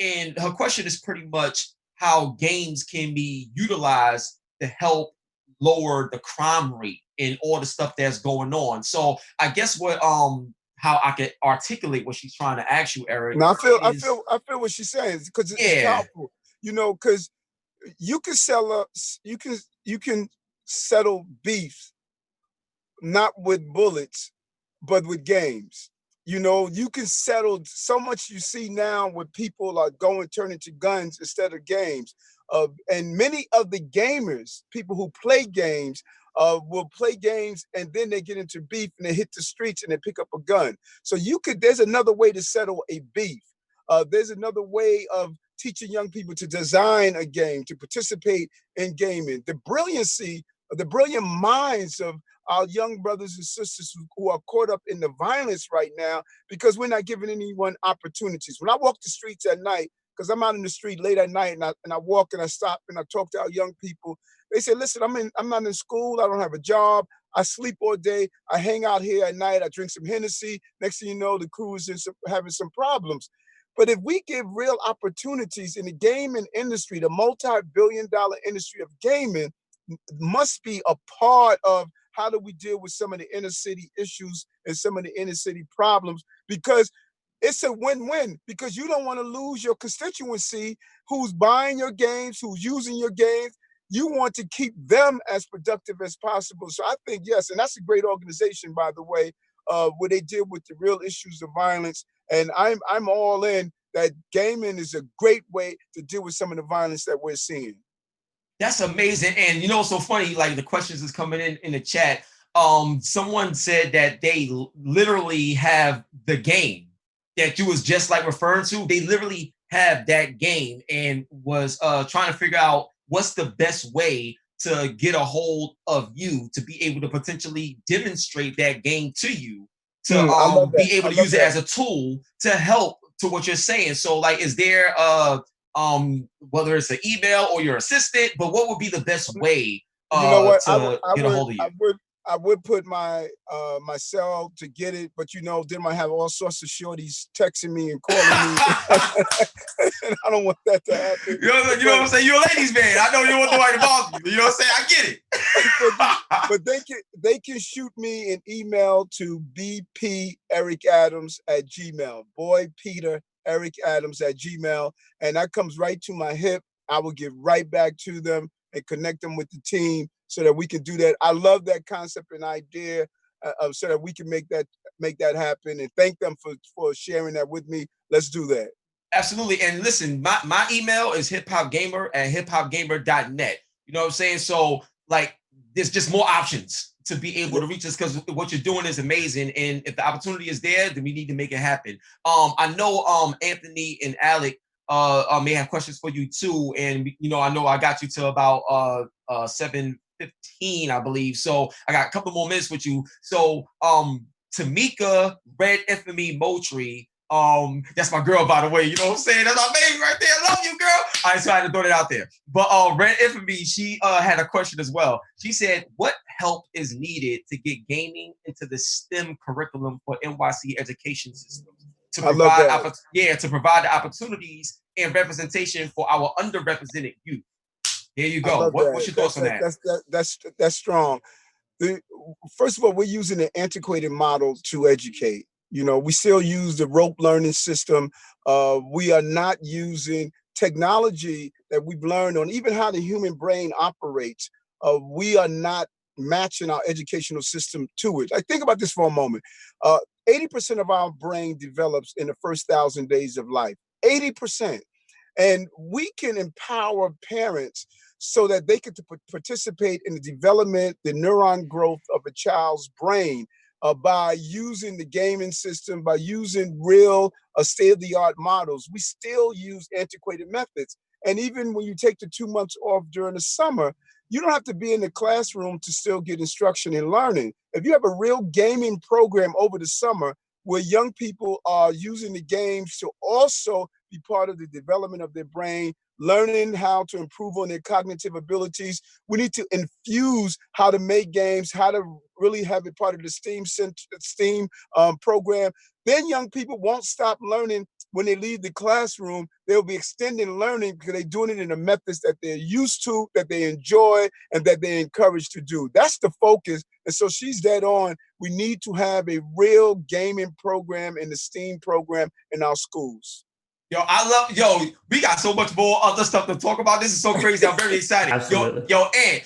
and her question is pretty much how games can be utilized to help lower the crime rate and all the stuff that's going on. So I guess what how I could articulate what she's trying to ask you, Eric. Now I feel what she's saying, because it's powerful. You know, because you can you can settle beef not with bullets, but with games. You know, you can settle so much. You see now where people are turning to guns instead of games. And many of the gamers, people who play games, will play games and then they get into beef and they hit the streets and they pick up a gun. So there's another way to settle a beef. There's another way of teaching young people to design a game, to participate in gaming. The brilliant minds of our young brothers and sisters who are caught up in the violence right now because we're not giving anyone opportunities. When I walk the streets at night, because I'm out in the street late at night and I walk and I stop and I talk to our young people, they say, listen, I'm not in school, I don't have a job, I sleep all day, I hang out here at night, I drink some Hennessy, next thing you know, the crew is having some problems. But if we give real opportunities in the gaming industry, the multi-billion-dollar industry of gaming must be a part of how do we deal with some of the inner city issues and some of the inner city problems, because it's a win-win, because you don't want to lose your constituency who's buying your games, who's using your games. You want to keep them as productive as possible. So I think, yes, and that's a great organization, by the way, where they deal with the real issues of violence. And I'm all in that gaming is a great way to deal with some of the violence that we're seeing. That's amazing. And you know, it's so funny, like the questions is coming in the chat. Someone said that they literally have the game that you was just like referring to. They literally have that game and was trying to figure out what's the best way to get a hold of you to be able to potentially demonstrate that game to you, to be able to use it as a tool to help to what you're saying. So like, is there whether it's an email or your assistant, but what would be the best way you know what? to get a hold of you? I would put my my cell to get it, but you know, then I have all sorts of shorties texting me and calling me, and I don't want that to happen. You know what I'm saying? You're a ladies' man. I know you don't want nobody to bother you. You know what I'm saying? I get it. but they can shoot me an email to bpericadams@gmail. Boy Peter Eric Adams @gmail, and that comes right to my hip. I will get right back to them and connect them with the team so that we can do that. I love that concept and idea, so that we can make that happen. And thank them for sharing that with me. Let's do that. Absolutely. And listen, my email is hiphopgamer@hiphopgamer.net. You know what I'm saying? So like, there's just more options to be able to reach us, because what you're doing is amazing. And if the opportunity is there, then we need to make it happen. I know Anthony and Alec may have questions for you too. And you know I got you to about 7:15, I believe. So I got a couple more minutes with you. So Tamika Red Infamy Moultrie, that's my girl, by the way. You know what I'm saying? That's my baby right there. I love you, girl. All right, so I had to throw that out there. But Red Infamy, she had a question as well. She said, what help is needed to get gaming into the STEM curriculum for NYC education systems to provide to provide the opportunities and representation for our underrepresented youth? There you go. What's your thoughts on that? That's strong. First of all, we're using an antiquated model to educate. You know, we still use the rope learning system. We are not using technology that we've learned on, even how the human brain operates. We are not matching our educational system to it. Like, think about this for a moment. 80% of our brain develops in the first 1,000 days of life. 80%. And we can empower parents so that they can participate in the development, the neuron growth of a child's brain by using the gaming system, by using real state-of-the-art models. We still use antiquated methods. And even when you take the 2 months off during the summer, you don't have to be in the classroom to still get instruction and learning. If you have a real gaming program over the summer where young people are using the games to also be part of the development of their brain, learning how to improve on their cognitive abilities. We need to infuse how to make games, how to really have it part of the STEAM program. Then young people won't stop learning when they leave the classroom. They'll be extending learning because they're doing it in the methods that they're used to, that they enjoy, and that they're encouraged to do. That's the focus. And so she's dead on. We need to have a real gaming program in the STEAM program in our schools. We got so much more other stuff to talk about. This is so crazy. I'm very excited. Absolutely.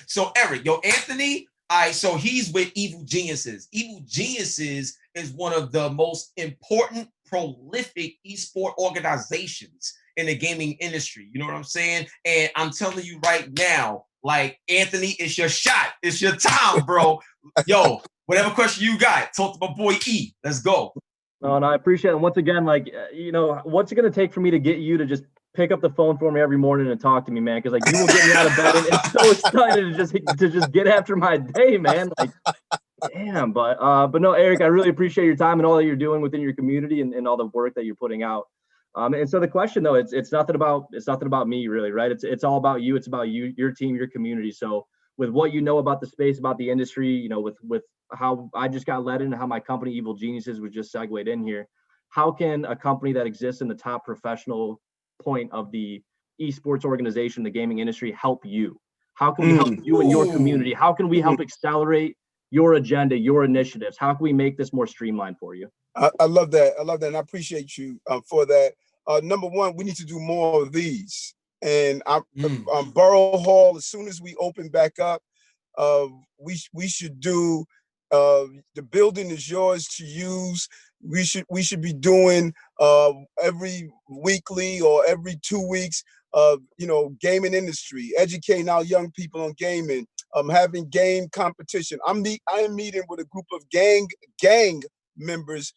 So Eric, Anthony, so he's with Evil Geniuses. Evil Geniuses is one of the most important, prolific esport organizations in the gaming industry. You know what I'm saying? And I'm telling you right now, like, Anthony, it's your shot. It's your time, bro. Yo, whatever question you got, talk to my boy E. Let's go. No, and I appreciate it. And once again, like, what's it going to take for me to get you to just pick up the phone for me every morning and talk to me, man? Because, like, you will get me out of bed and it's so excited to just get after my day, man. Like, damn. But no, Eric, I really appreciate your time and all that you're doing within your community and all the work that you're putting out. And so the question, though, it's nothing about me, really, right? It's all about you. It's about you, your team, your community. So with what you know about the space, about the industry, with how I just got led into how my company Evil Geniuses was just segued in here. How can a company that exists in the top professional point of the esports organization, the gaming industry, help you? How can we help you and your community? How can we help accelerate your agenda, your initiatives? How can we make this more streamlined for you? I love that. And I appreciate you for that. Number one, we need to do more of these. And Borough Hall, as soon as we open back up, we should do. The building is yours to use. We should be doing every weekly or every 2 weeks, gaming industry, educating our young people on gaming, having game competition. I am meeting with a group of gang members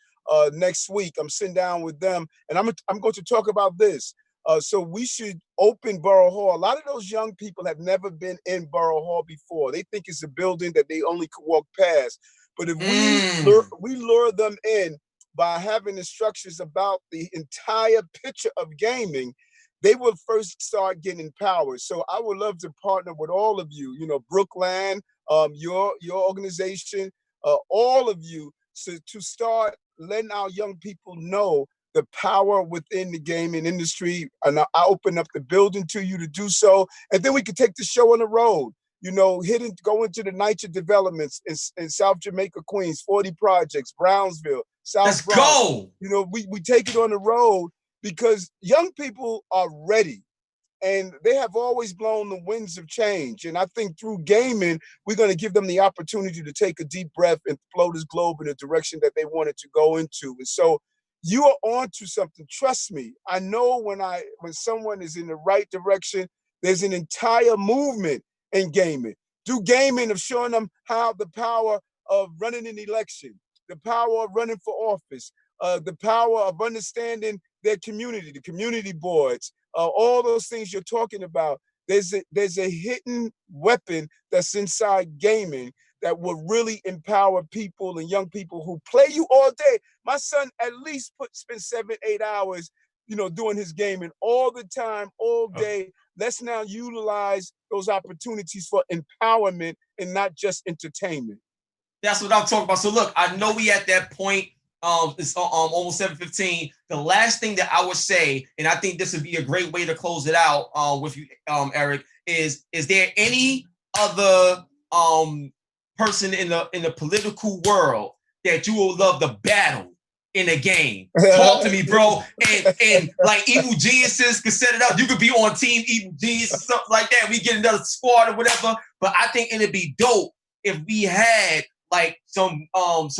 next week. I'm sitting down with them, and I'm going to talk about this. So we should open Borough Hall. A lot of those young people have never been in Borough Hall before. They think it's a building that they only could walk past. But if we lure them in by having instructions about the entire picture of gaming, they will first start getting empowered. So I would love to partner with all of you, Brooklyn, your organization, all of you, to start letting our young people know the power within the gaming industry. And I open up the building to you to do so. And then we can take the show on the road, go into the NYCHA developments in South Jamaica, Queens, 40 projects, Brownsville, South Bronx. Let's go. We take it on the road because young people are ready. And they have always blown the winds of change. And I think through gaming, we're going to give them the opportunity to take a deep breath and flow this globe in the direction that they want it to go into. And so you are on to something. Trust me. I know when someone is in the right direction, there's an entire movement in gaming. Do gaming of showing them how the power of running an election, the power of running for office, the power of understanding their community, the community boards, all those things you're talking about. There's a hidden weapon that's inside gaming that will really empower people and young people who play you all day. My son at least spend 7-8 hours, doing his gaming all the time, all day. Let's now utilize those opportunities for empowerment and not just entertainment. That's what I'm talking about. So look, I know we at that point. It's almost 7:15. The last thing that I would say, and I think this would be a great way to close it out with you, Eric, is there any other person in the political world that you would love to battle in a game? Talk to me, bro. And like Evil Geniuses could set it up. You could be on Team Evil Geniuses, something like that. We get another squad or whatever. But I think it'd be dope if we had like some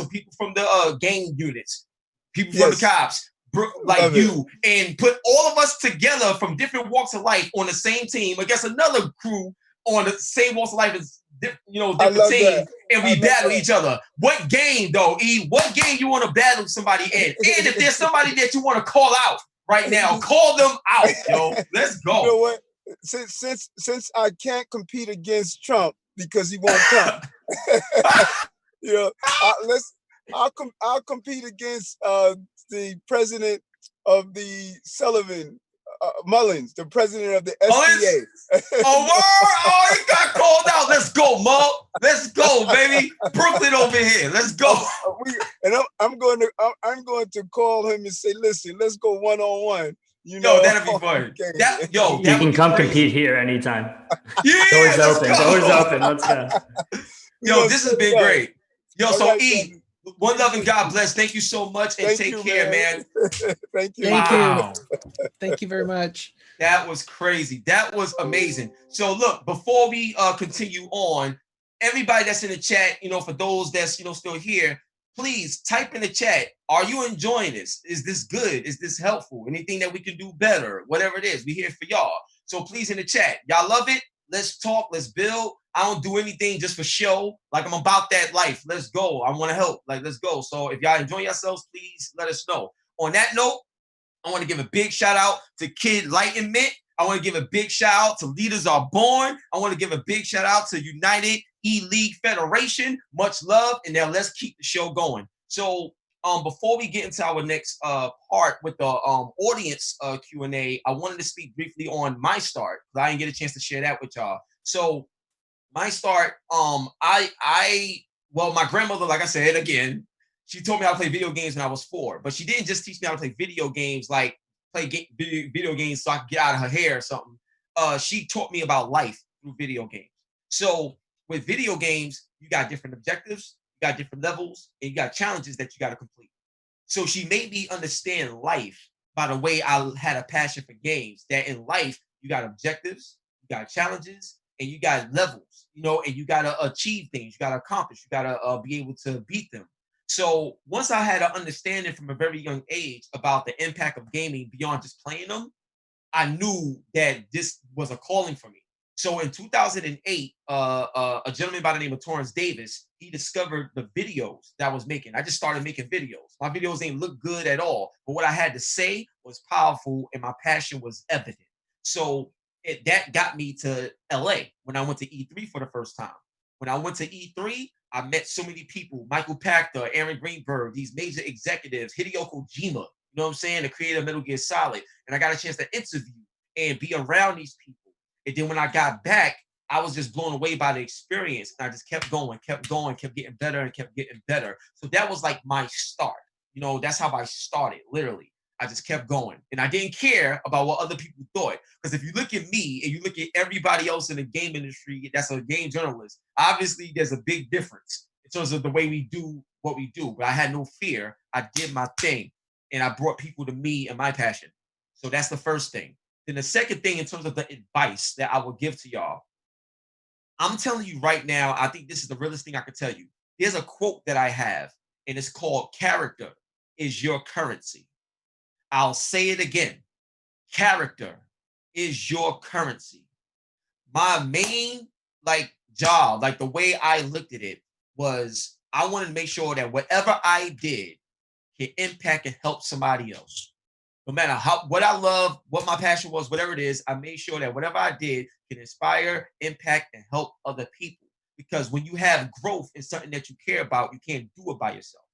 people from the gang units, people from the cops, like you, and put all of us together from different walks of life on the same team against another crew on the same walks of life as different teams, and we battle each other. What game though, E? What game you want to battle somebody in? And if there's somebody that you want to call out right now, call them out, yo. Let's go. You know what? Since I can't compete against Trump because he won't come, you know, I'll compete against the president of the Sullivan Mullins, the president of the SBA. Oh, word! Oh, he got called out. Let's go, Mo. Let's go, baby. Brooklyn over here. Let's go. I'm going to call him and say, listen, let's go one-on-one. You know, that'd be fun. You can come compete here anytime. Yeah, doors open. Doors open. Let's go. Yo, this has been great. Yo, so right, E, one love and God bless. Thank you so much, and take care, man. Thank you. Thank you very much. That was crazy. That was amazing. So look, before we continue on, everybody that's in the chat, for those that's still here, please type in the chat. Are you enjoying this? Is this good? Is this helpful? Anything that we can do better? Whatever it is, we're here for y'all. So please in the chat. Y'all love it? Let's talk. Let's build. I don't do anything just for show. Like, I'm about that life. Let's go. I want to help. Like, let's go. So if y'all enjoy yourselves, please let us know. On that note, I want to give a big shout out to Kid Enlightenment. I want to give a big shout out to Leaders Are Born. I want to give a big shout out to United Eleague Federation. Much love. And now let's keep the show going. So before we get into our next part with the audience Q&A, I wanted to speak briefly on my start, because I didn't get a chance to share that with y'all. So my start, my grandmother, like I said, again, she taught me how to play video games when I was 4, but she didn't just teach me how to play video games, like video games so I could get out of her hair or something. She taught me about life through video games. So with video games, you got different objectives, you got different levels, and you got challenges that you got to complete. So she made me understand life by the way I had a passion for games, that in life, you got objectives, you got challenges, and you got levels, and you got to achieve things, you got to accomplish, you got to be able to beat them. So once I had an understanding from a very young age about the impact of gaming beyond just playing them, I knew that this was a calling for me. So in 2008, a gentleman by the name of Torrance Davis, he discovered the videos that I was making. I just started making videos. My videos didn't look good at all, but what I had to say was powerful and my passion was evident. So that got me to LA when I went to E3 for the first time. When I went to E3, I met so many people, Michael Pachter, Aaron Greenberg, these major executives, Hideo Kojima, you know what I'm saying, the creator of Metal Gear Solid. And I got a chance to interview and be around these people. And then when I got back, I was just blown away by the experience. And I just kept going, kept getting better and kept getting better. So that was like my start. That's how I started, literally. I just kept going. And I didn't care about what other people thought. Because if you look at me and you look at everybody else in the game industry that's a game journalist, obviously there's a big difference in terms of the way we do what we do. But I had no fear. I did my thing. And I brought people to me and my passion. So that's the first thing. Then the second thing, in terms of the advice that I will give to y'all, I'm telling you right now, I think this is the realest thing I could tell you. There's a quote that I have, and it's called, "Character is your currency." I'll say it again. Character is your currency. My main job, the way I looked at it, was I wanted to make sure that whatever I did can impact and help somebody else. No matter what I love, what my passion was, whatever it is, I made sure that whatever I did can inspire, impact, and help other people. Because when you have growth in something that you care about, you can't do it by yourself.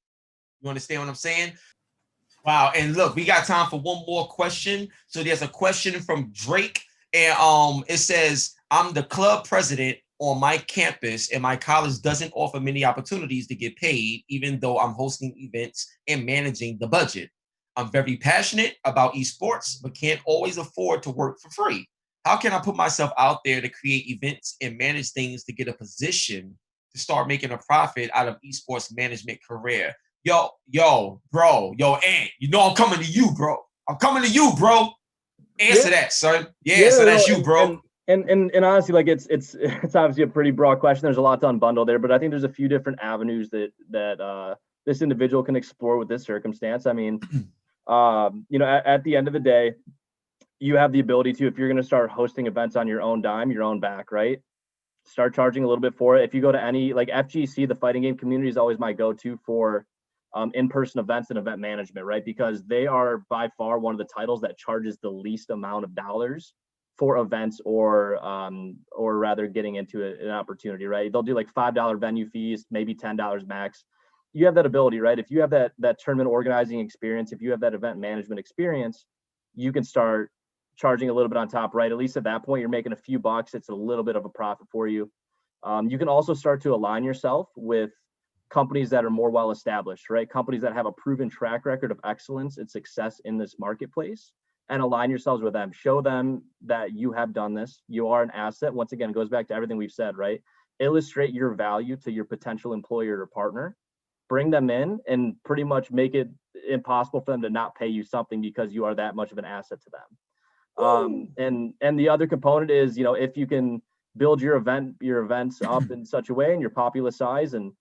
You understand what I'm saying? Wow. And look, we got time for one more question. So there's a question from Drake, and it says, "I'm the club president on my campus, and my college doesn't offer many opportunities to get paid, even though I'm hosting events and managing the budget. I'm very passionate about esports, but can't always afford to work for free. How can I put myself out there to create events and manage things to get a position to start making a profit out of esports management career?" Bro, Ant, I'm coming to you, bro. I'm coming to you, bro. Answer that, son. Yeah, so that's you, bro. And honestly, like it's obviously a pretty broad question. There's a lot to unbundle there, but I think there's a few different avenues that this individual can explore with this circumstance. I mean, at the end of the day, you have the ability to, if you're going to start hosting events on your own dime, your own back, right? Start charging a little bit for it. If you go to any, like FGC, the fighting game community is always my go-to for in-person events and event management, right? Because they are by far one of the titles that charges the least amount of dollars for events or rather getting into an opportunity, right? They'll do like $5 venue fees, maybe $10 max. You have that ability, right? If you have that tournament organizing experience, if you have that event management experience, you can start charging a little bit on top, right? At least at that point, you're making a few bucks. It's a little bit of a profit for you. You can also start to align yourself with companies that are more well established, right? Companies that have a proven track record of excellence and success in this marketplace, and align yourselves with them. Show them that you have done this. You are an asset. Once again, it goes back to everything we've said, right? Illustrate your value to your potential employer or partner. Bring them in and pretty much make it impossible for them to not pay you something because you are that much of an asset to them. And the other component is, if you can build your events up in such a way and your populace size, and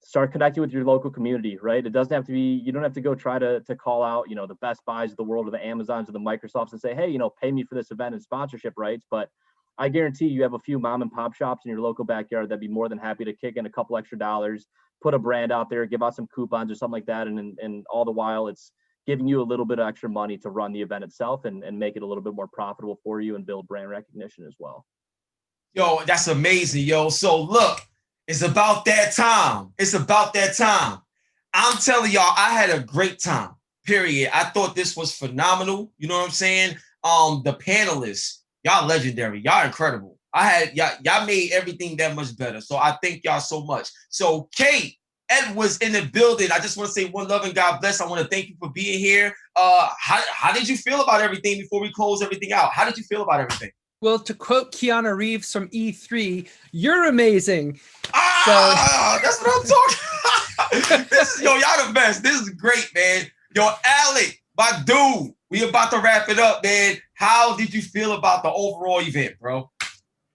start connecting with your local community, right? It doesn't have to be, you don't have to go try to call out, the Best Buys of the world or the Amazons or the Microsofts and say, hey, pay me for this event and sponsorship rights. But I guarantee you have a few mom and pop shops in your local backyard that'd be more than happy to kick in a couple extra dollars, put a brand out there, give out some coupons or something like that. And all the while it's giving you a little bit of extra money to run the event itself and make it a little bit more profitable for you and build brand recognition as well. Yo, that's amazing, yo. So look, it's about that time. It's about that time. I'm telling y'all, I had a great time, period. I thought this was phenomenal. You know what I'm saying? The panelists, y'all legendary. Y'all incredible. Y'all made everything that much better. So I thank y'all so much. So Kate Edwards in the building. I just want to say one love and God bless. I want to thank you for being here. How did you feel about everything before we close everything out? How did you feel about everything? Well, to quote Keanu Reeves from E3, you're amazing. That's what I'm talking. Y'all the best. This is great, man. Yo, Eleague, my dude, we about to wrap it up, man. How did you feel about the overall event, bro?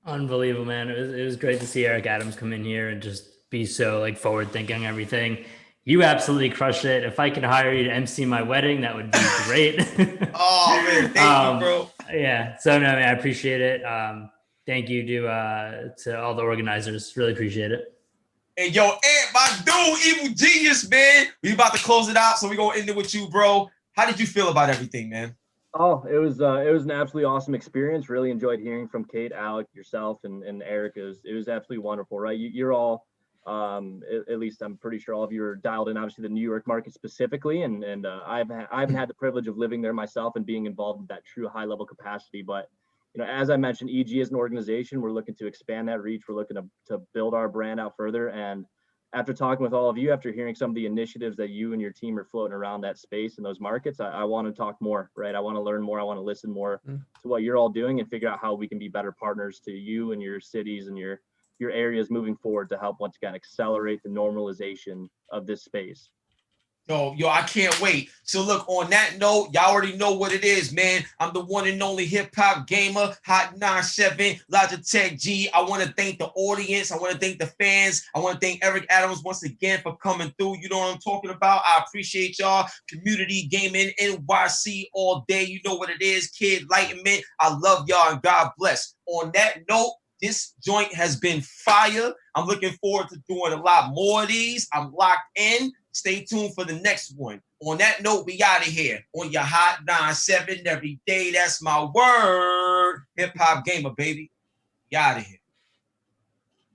Unbelievable, man. It was great to see Eric Adams come in here and just be so forward thinking and everything. You absolutely crushed it. If I could hire you to MC my wedding, that would be great. Oh man, thank you, bro. Yeah. So no, man, I appreciate it. Thank you to all the organizers. Really appreciate it. And yo, Ant, my dude, evil genius, man. We about to close it out, so we gonna end it with you, bro. How did you feel about everything, man? Oh, it was an absolutely awesome experience. Really enjoyed hearing from Kate, Alec, yourself, and Eric. It was absolutely wonderful, right? You're all, at least I'm pretty sure all of you are dialed in, obviously, the New York market specifically, and I haven't had the privilege of living there myself and being involved in that true high level capacity. But as I mentioned, EG is an organization. We're looking to expand that reach. We're looking to build our brand out further. And after talking with all of you, after hearing some of the initiatives that you and your team are floating around that space and those markets, I want to talk more, right? I want to learn more. I want to listen more to what you're all doing and figure out how we can be better partners to you and your cities and your areas moving forward to help once again accelerate the normalization of this space. Yo, I can't wait. So look, on that note, y'all already know what it is, man. I'm the one and only hip-hop gamer, Hot 97, Logitech G. I want to thank the audience. I want to thank the fans. I want to thank Eric Adams once again for coming through. You know what I'm talking about? I appreciate y'all. Community Gaming NYC all day. You know what it is. Kid Enlightenment. I love y'all and God bless. On that note, this joint has been fire. I'm looking forward to doing a lot more of these. I'm locked in. Stay tuned for the next one. On that note, we out of here on your Hot 97 every day. That's my word. Hip hop gamer, baby. We out of here.